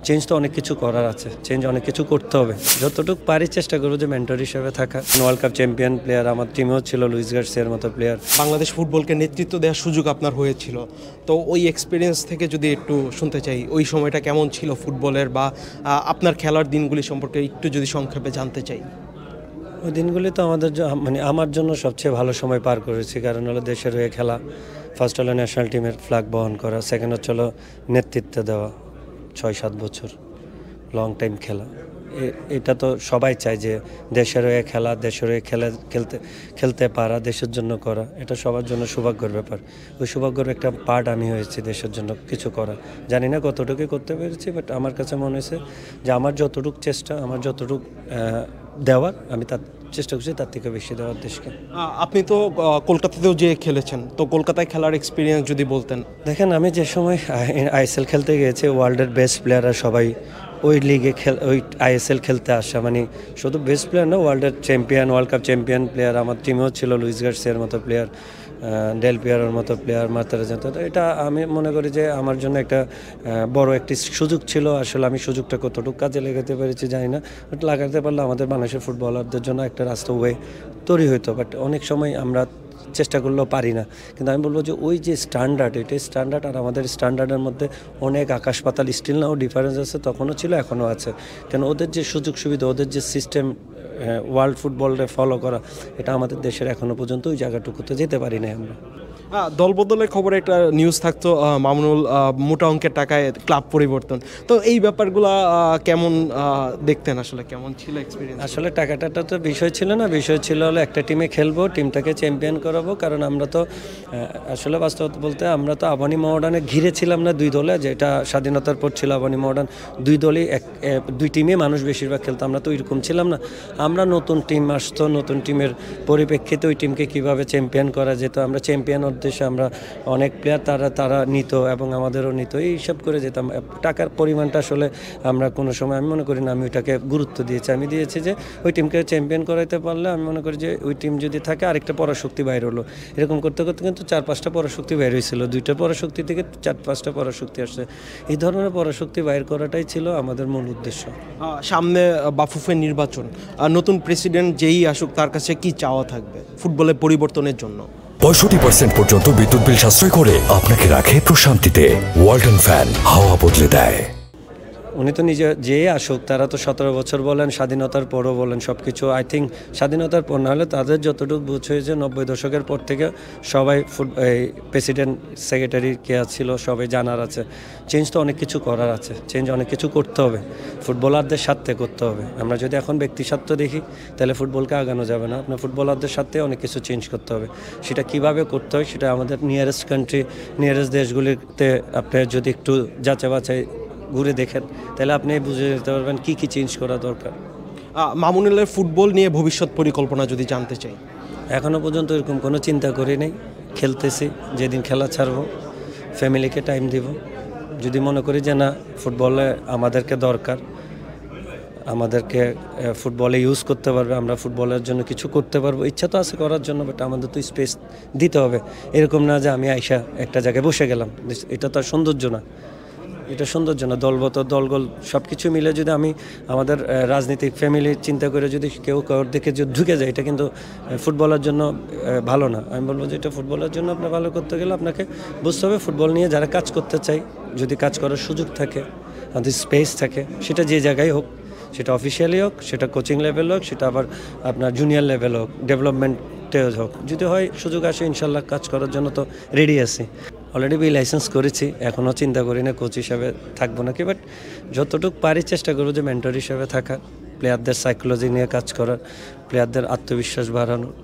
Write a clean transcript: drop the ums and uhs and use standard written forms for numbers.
Change তো অনেক কিছু করার আছে, চেঞ্জ অনেক কিছু করতে হবে। যতটুকু পারি চেষ্টা করবো যে মেন্টর হিসেবে থাকা। ওয়ার্ল্ড কাপ চ্যাম্পিয়ন প্লেয়ার আমার টিমেও ছিল, লুইস গার্সিয়ার মতো প্লেয়ার। বাংলাদেশ ফুটবলকে নেতৃত্ব দেওয়ার সুযোগ আপনার হয়েছিল, তো ওই এক্সপিরিয়েন্স থেকে যদি একটু শুনতে চাই, ওই সময়টা কেমন ছিল ফুটবলের, বা আপনার খেলার দিনগুলি সম্পর্কে একটু যদি সংক্ষেপে জানতে চাই। ওই দিনগুলি তো আমাদের আমার জন্য সবচেয়ে ভালো সময় পার করেছি, কারণ হলো দেশের হয়ে খেলা, ফার্স্ট হলো ন্যাশনাল টিমের ফ্ল্যাগ বহন করা, সেকেন্ড হচ্ছে হলো নেতৃত্ব দেওয়া 6-7 বছর লং টাইম খেলা। এটা তো সবাই চায় যে দেশের হয়ে খেলা, দেশের হয়ে খেলতে পারা, দেশের জন্য করা, এটা সবার জন্য সৌভাগ্যের ব্যাপার। ওই সৌভাগ্যের একটা পার্ট আমি হয়েছি, দেশের জন্য কিছু করা। জানি না কতটুকু করতে পেরেছি, বাট আমার কাছে মনে হয়েছে যে আমার যতটুকু চেষ্টা, আমার যতটুকু দেওয়ার, আমি তার চেষ্টা করছি তার থেকে বেশি দেওয়ার দেশকে। আপনি তো কলকাতাতেও যে খেলেছেন, তো কলকাতায় খেলার এক্সপিরিয়েন্স যদি বলতেন। দেখেন, আমি যে সময় আইএসএল খেলতে গিয়েছি, ওয়ার্ল্ডের বেস্ট প্লেয়াররা সবাই ওই লিগে ওই আইএসএল খেলতে আসা, মানে শুধু বেস্ট প্লেয়ার না, ওয়ার্ল্ডের champion, world cup champion player আমার টিমেও ছিল, লুইস গার্সিয়ার মতো প্লেয়ার, ডেল পিয়ারোর মতো প্লেয়ার, মার্তারাজ। এটা আমি মনে করি যে আমার জন্য একটা বড় একটি সুযোগ ছিল। আসলে আমি সুযোগটা কতটুকু কাজে লাগাতে পেরেছি জানি না, বাট লাগাতে পারলে আমাদের বাংলাদেশের ফুটবলারদের জন্য একটা রাস্তা ওয়ে তৈরি হতো। বাট অনেক সময় আমরা চেষ্টা করলেও পারি না। কিন্তু আমি বলবো যে ওই যে স্ট্যান্ডার্ড, এটাই স্ট্যান্ডার্ড, আর আমাদের স্ট্যান্ডার্ডের মধ্যে অনেক আকাশ পাতাল স্টিল নাও ডিফারেন্স আছে, তখনও ছিল, এখনও আছে। কেন ওদের যে সুযোগ সুবিধা, ওদের যে সিস্টেম, ওয়ার্ল্ড ফুটবলে ফলো করা, এটা আমাদের দেশের এখনও পর্যন্ত ওই জায়গাটুকুতে যেতে পারি না আমরা। দলবদলের খবরে একটা নিউজ থাকতো, মামুনুল মোটা অঙ্কের টাকায় ক্লাব পরিবর্তন, তো এই ব্যাপারগুলো কেমন দেখতেন, আসলে কেমন ছিল এক্সপিরিয়েন্স? আসলে টাকাটা তো বিষয় ছিল না, বিষয় ছিল হলো একটা টিমে খেলবো, টিমটাকে চ্যাম্পিয়ন করাবো। কারণ আমরা তো আসলে বাস্তব বলতে আমরা তো আবানি মডার্নে ঘিরে ছিলাম না দুই দলে, যেটা স্বাধীনতার পর ছিল আবানি মডার্ন, দুই দলই দুই টিমে মানুষ বেশিরভাগ খেলতো, আমরা তো ওইরকম ছিলাম না। আমরা নতুন টিম আসতো, নতুন টিমের পরিপ্রেক্ষিতে ওই টিমকে কীভাবে চ্যাম্পিয়ন করা যেত, আমরা চ্যাম্পিয়ন উদ্দেশ্যে আমরা অনেক প্লেয়ার তারা নিত এবং আমাদেরও নিত, এইসব করে যেতাম। টাকার পরিমাণটা আসলে আমরা কোনো সময়, আমি মনে করি না আমি ওইটাকে গুরুত্ব দিয়েছি। আমি দিয়েছি যে ওই টিমকে চ্যাম্পিয়ন করাইতে পারলে আমি মনে করি যে ওই টিম যদি থাকে আরেকটা পরাশক্তি বাইর হলো, এরকম করতে করতে কিন্তু 4-5টা পরাশক্তি বাইর হয়েছিল, 2টা পরাশক্তি থেকে 4-5টা পরাশক্তি আসছে। এই ধরনের পরাশক্তি বাইর করাটাই ছিল আমাদের মূল উদ্দেশ্য। সামনে বাফুফের নির্বাচন, নতুন প্রেসিডেন্ট যেই আসুক তার কাছে কি চাওয়া থাকবে ফুটবলের পরিবর্তনের জন্য? 65% পর্যন্ত বিদ্যুৎ বিল সাশ্রয় করে আপনাকে রাখে প্রশান্তিতে। ওয়ালটন ফ্যান হাওয়া বদলে দেয়। উনি তো নিজে যে আসুক, তারা তো 17 বছর বলেন, স্বাধীনতার পরও বলেন, সব কিছু আই থিঙ্ক স্বাধীনতার পর না হলে তাদের যতটুকু বুঝ হয়েছে 90 দশকের পর থেকে সবাই এই প্রেসিডেন্ট সেক্রেটারি কে ছিল সবাই জানার আছে। চেঞ্জ তো অনেক কিছু করার আছে, চেঞ্জ অনেক কিছু করতে হবে, ফুটবলারদের সাথে করতে হবে। আমরা যদি এখন ব্যক্তি স্বার্থ দেখি তাহলে ফুটবলকে আগানো যাবে না। আপনার ফুটবলারদের সাথে অনেক কিছু চেঞ্জ করতে হবে। সেটা কিভাবে করতে হয় সেটা আমাদের নিয়ারেস্ট কান্ট্রি, নিয়ারেস্ট দেশগুলিতে আপনি যদি একটু যাচাই বাছাই ঘুরে দেখেন তাহলে আপনি বুঝে যেতে পারবেন কী কী চেঞ্জ করা দরকার। মামুনুলের ফুটবল নিয়ে ভবিষ্যৎ পরিকল্পনা যদি জানতে চাই। এখনও পর্যন্ত এরকম কোনো চিন্তা করি নেই, খেলতেছি, যেদিন খেলা ছাড়বো ফ্যামিলিকে টাইম দিব। যদি মনে করি যে না ফুটবলে আমাদেরকে দরকার, আমাদেরকে ফুটবলে ইউজ করতে পারবে, আমরা ফুটবলের জন্য কিছু করতে পারবো, ইচ্ছা তো আছে করার জন্য, বাট আমাদের তো স্পেস দিতে হবে। এরকম না যে আমি আইসা একটা জায়গায় বসে গেলাম, এটা তো আর সৌন্দর্য না, এটা সৌন্দর্য না। দলগোল সব কিছু মিলে যদি আমি আমাদের রাজনীতিক ফ্যামিলি চিন্তা করে যদি কেউ কারোর দিকে যদি ঢুকে যায়, এটা কিন্তু ফুটবলের জন্য ভালো না। আমি বলবো যে এটা ফুটবলের জন্য আপনার ভালো করতে গেলে আপনাকে বুঝতে হবে ফুটবল নিয়ে যারা কাজ করতে চাই, যদি কাজ করার সুযোগ থাকে, আমাদের স্পেস থাকে, সেটা যে জায়গায় হোক, সেটা অফিসিয়ালি হোক, সেটা কোচিং লেভেল হোক, সেটা আবার আপনার জুনিয়র লেভেল হোক, ডেভেলপমেন্টে হোক, যদি হয় সুযোগ আসে ইনশাল্লাহ কাজ করার জন্য তো রেডি আছি। অলরেডি বি লাইসেন্স করেছি, এখনও চিন্তা করি না কোচ হিসাবে থাকবো নাকি, বাট যতটুকু পারি চেষ্টা করবো যে মেন্টর হিসাবে থাকা, প্লেয়ারদের সাইকোলজি নিয়ে কাজ করার, প্লেয়ারদের আত্মবিশ্বাস বাড়ানো।